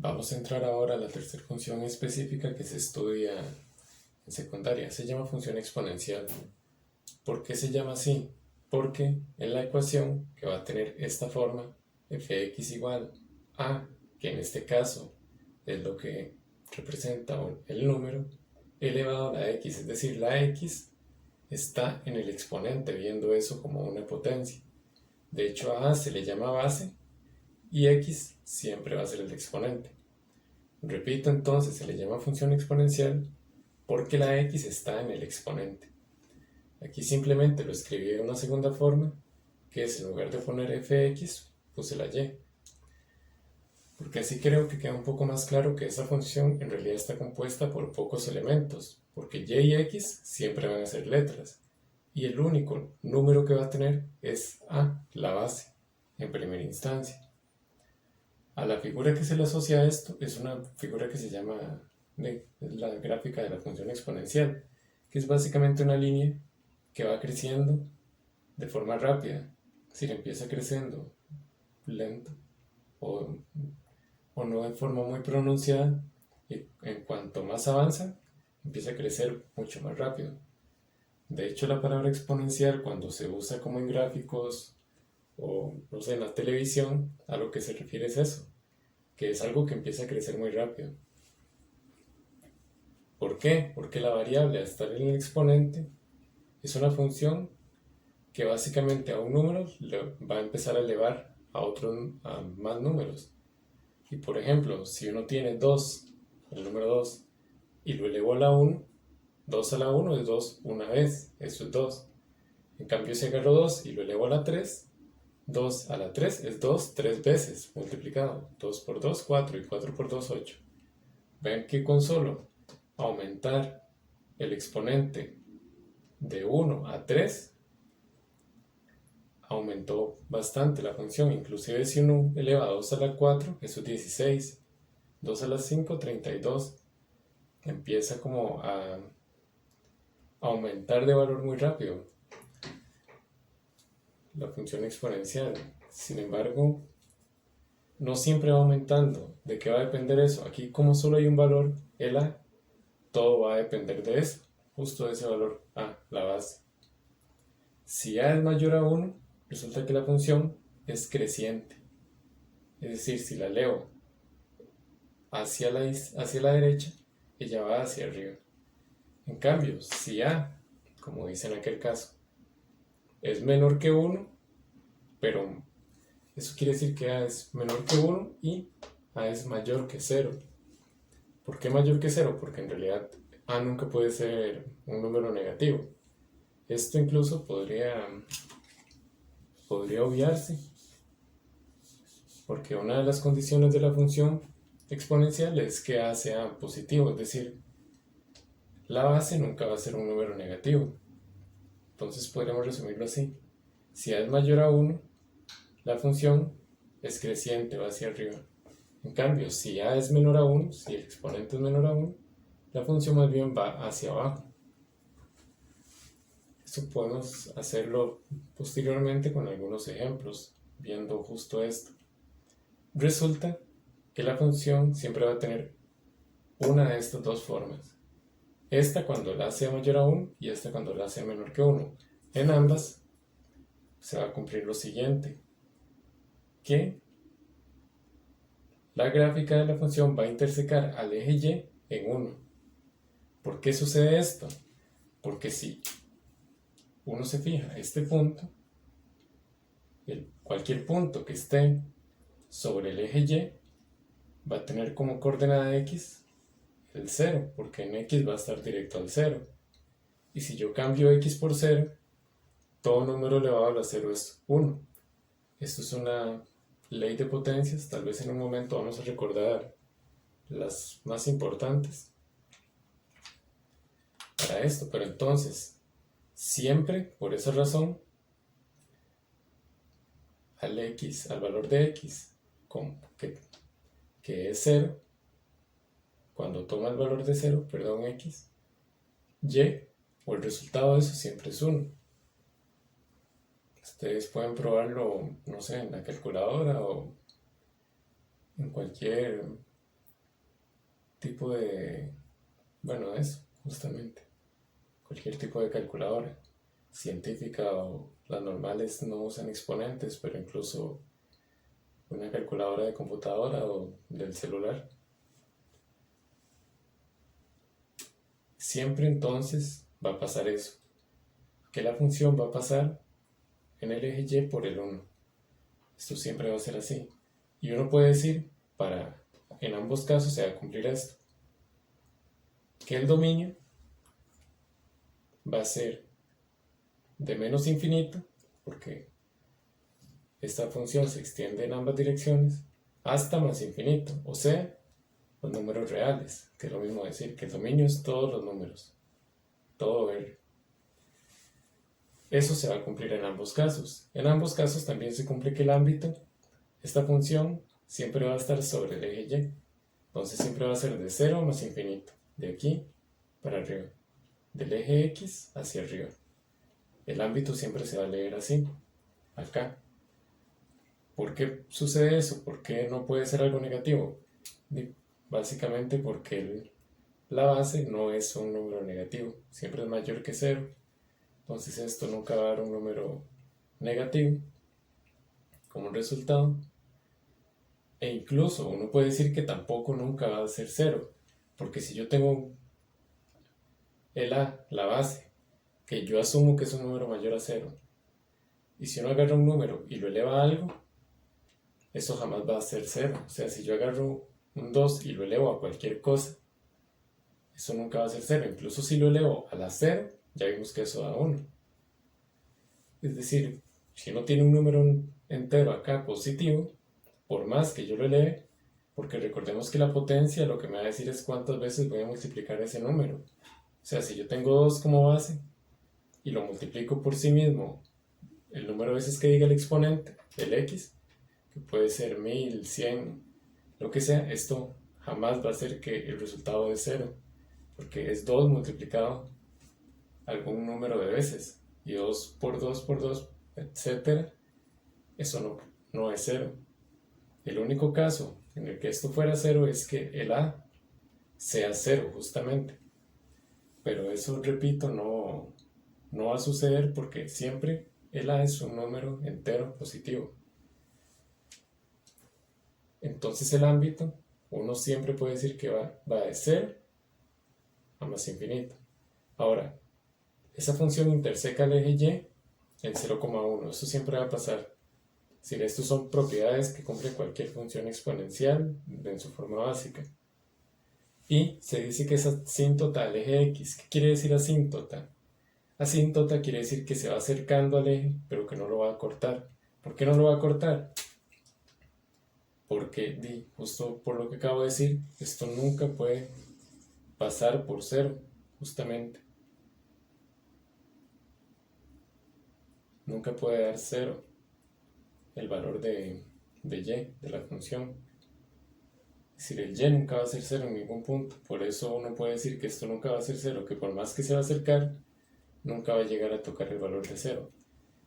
Vamos a entrar ahora a la tercera función específica que se estudia en secundaria. Se llama función exponencial. ¿Por qué se llama así? Porque en la ecuación que va a tener esta forma, fx igual a, que en este caso es lo que representa el número, elevado a la x, es decir, la x está en el exponente, viendo eso como una potencia. De hecho, a se le llama base y x siempre va a ser el exponente. Repito, entonces se le llama función exponencial porque la x está en el exponente. Aquí simplemente lo escribí de una segunda forma, que es en lugar de poner fx, puse la y. Porque así creo que queda un poco más claro que esa función en realidad está compuesta por pocos elementos, porque y y x siempre van a ser letras, y el único número que va a tener es a, la base, en primera instancia. A la figura que se le asocia a esto es una figura que se llama la gráfica de la función exponencial, que es básicamente una línea que va creciendo de forma rápida. Es decir, empieza creciendo lento o, o no de forma muy pronunciada, y en cuanto más avanza, empieza a crecer mucho más rápido. De hecho, la palabra exponencial, cuando se usa como en gráficos o no sé, en la televisión, a lo que se refiere es eso, que es algo que empieza a crecer muy rápido. ¿Por qué? Porque la variable al estar en el exponente es una función que básicamente a un número va a empezar a elevar a más números. Y por ejemplo, si uno tiene 2, el número 2, y lo elevó a la 1, 2 a la 1 es 2 una vez, eso es 2. En cambio, si agarro 2 y lo elevo a la 3, 2 a la 3 es 2 3 veces multiplicado. 2 por 2, 4, y 4 por 2, 8. Ven que con solo aumentar el exponente de 1 a 3, aumentó bastante la función. Inclusive si uno eleva 2 a la 4, eso es 16. 2 a la 5, 32. Empieza como a aumentar de valor muy rápido la función exponencial. Sin embargo, no siempre va aumentando. ¿De qué va a depender eso? Aquí, como solo hay un valor, el a, todo va a depender de eso, justo de ese valor a, la base. Si a es mayor a 1, resulta que la función es creciente. Es decir, si la leo hacia la derecha, ella va hacia arriba. En cambio, si a, como dice en aquel caso, es menor que 1, pero eso quiere decir que a es menor que 1 y a es mayor que 0. ¿Por qué mayor que 0? Porque en realidad a nunca puede ser un número negativo. Esto incluso podría obviarse, porque una de las condiciones de la función exponencial es que a sea positivo, es decir, la base nunca va a ser un número negativo. Entonces podríamos resumirlo así. Si a es mayor a 1, la función es creciente, va hacia arriba. En cambio, si a es menor a 1, si el exponente es menor a 1, la función más bien va hacia abajo. Esto podemos hacerlo posteriormente con algunos ejemplos, viendo justo esto. Resulta que la función siempre va a tener una de estas dos formas. Esta cuando la sea mayor a 1 y esta cuando la sea menor que 1. En ambas se va a cumplir lo siguiente, que la gráfica de la función va a intersecar al eje y en 1. ¿Por qué sucede esto? Porque si uno se fija este punto, cualquier punto que esté sobre el eje y va a tener como coordenada x el 0, porque en x va a estar directo al 0. Y si yo cambio x por 0, todo número elevado a 0 es 1. Esto es una ley de potencias, tal vez en un momento vamos a recordar las más importantes para esto, pero entonces, siempre, por esa razón, al valor de x, que es 0, cuando toma el valor de 0, perdón, x, y, o el resultado de eso siempre es 1. Ustedes pueden probarlo, no sé, en la calculadora o en cualquier tipo de, bueno, eso, justamente, cualquier tipo de calculadora científica o las normales no usan exponentes, pero incluso una calculadora de computadora o del celular. Siempre entonces va a pasar eso, que la función va a pasar en el eje Y por el 1. Esto siempre va a ser así. Y uno puede decir, para en ambos casos se va a cumplir esto, que el dominio va a ser de menos infinito, porque esta función se extiende en ambas direcciones, hasta más infinito, o sea, los números reales, que es lo mismo decir que el dominio es todos los números, todo R. Eso se va a cumplir en ambos casos. En ambos casos también se cumple que el ámbito, esta función, siempre va a estar sobre el eje Y. Entonces siempre va a ser de 0 más infinito, de aquí para arriba, del eje X hacia arriba. El ámbito siempre se va a leer así, acá. ¿Por qué sucede eso? ¿Por qué no puede ser algo negativo? Básicamente porque la base no es un número negativo, siempre es mayor que 0. Entonces esto nunca va a dar un número negativo como resultado. E incluso uno puede decir que tampoco nunca va a ser 0, porque si yo tengo el A, la base, que yo asumo que es un número mayor a 0, y si uno agarra un número y lo eleva a algo, eso jamás va a ser 0. O sea, si yo agarro un 2 y lo elevo a cualquier cosa, eso nunca va a ser 0. Incluso si lo elevo a la 0, ya vimos que eso da 1. Es decir, si uno tiene un número entero acá positivo, por más que yo lo eleve, porque recordemos que la potencia lo que me va a decir es cuántas veces voy a multiplicar ese número. O sea, si yo tengo 2 como base y lo multiplico por sí mismo, el número de veces que diga el exponente, el x, que puede ser 1000, 100, lo que sea, esto jamás va a ser que el resultado de 0, porque es 2 multiplicado algún número de veces, y 2 por 2 por 2, etc. Eso no es 0. El único caso en el que esto fuera 0 es que el A sea 0 justamente. Pero eso, repito, no va a suceder porque siempre el A es un número entero positivo. Entonces el ámbito, uno siempre puede decir que va de 0 a más infinito. Ahora, esa función interseca el eje Y en 0,1. Eso siempre va a pasar. Es decir, estas son propiedades que cumple cualquier función exponencial en su forma básica. Y se dice que es asíntota al eje X. ¿Qué quiere decir asíntota? Asíntota quiere decir que se va acercando al eje, pero que no lo va a cortar. ¿Por qué no lo va a cortar? Porque, justo por lo que acabo de decir, esto nunca puede pasar por 0, justamente. Nunca puede dar 0 el valor de y, de la función. Es decir, el y nunca va a ser 0 en ningún punto. Por eso uno puede decir que esto nunca va a ser 0, que por más que se va a acercar, nunca va a llegar a tocar el valor de 0.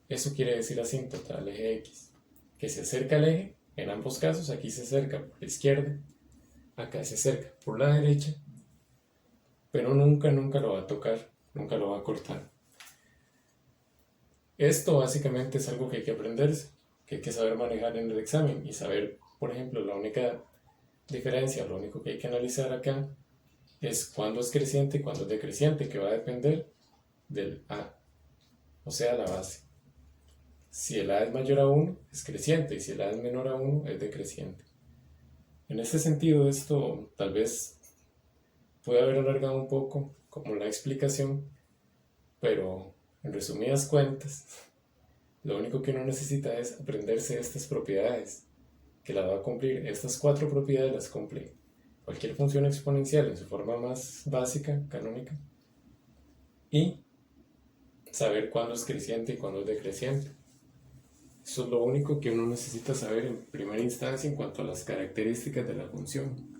Eso quiere decir asíntota al eje X, que se acerca al eje, en ambos casos, aquí se acerca por la izquierda, acá se acerca por la derecha, pero nunca lo va a tocar, nunca lo va a cortar. Esto básicamente es algo que hay que aprenderse, que hay que saber manejar en el examen y saber, por ejemplo, la única diferencia, lo único que hay que analizar acá es cuándo es creciente y cuándo es decreciente, que va a depender del A, o sea, la base. Si el A es mayor a 1, es creciente, y si el A es menor a 1, es decreciente. En este sentido, esto tal vez puede haber alargado un poco como la explicación, pero en resumidas cuentas, lo único que uno necesita es aprenderse estas propiedades, que las va a cumplir. Estas 4 propiedades las cumple cualquier función exponencial en su forma más básica, canónica, y saber cuándo es creciente y cuándo es decreciente. Eso es lo único que uno necesita saber en primera instancia en cuanto a las características de la función.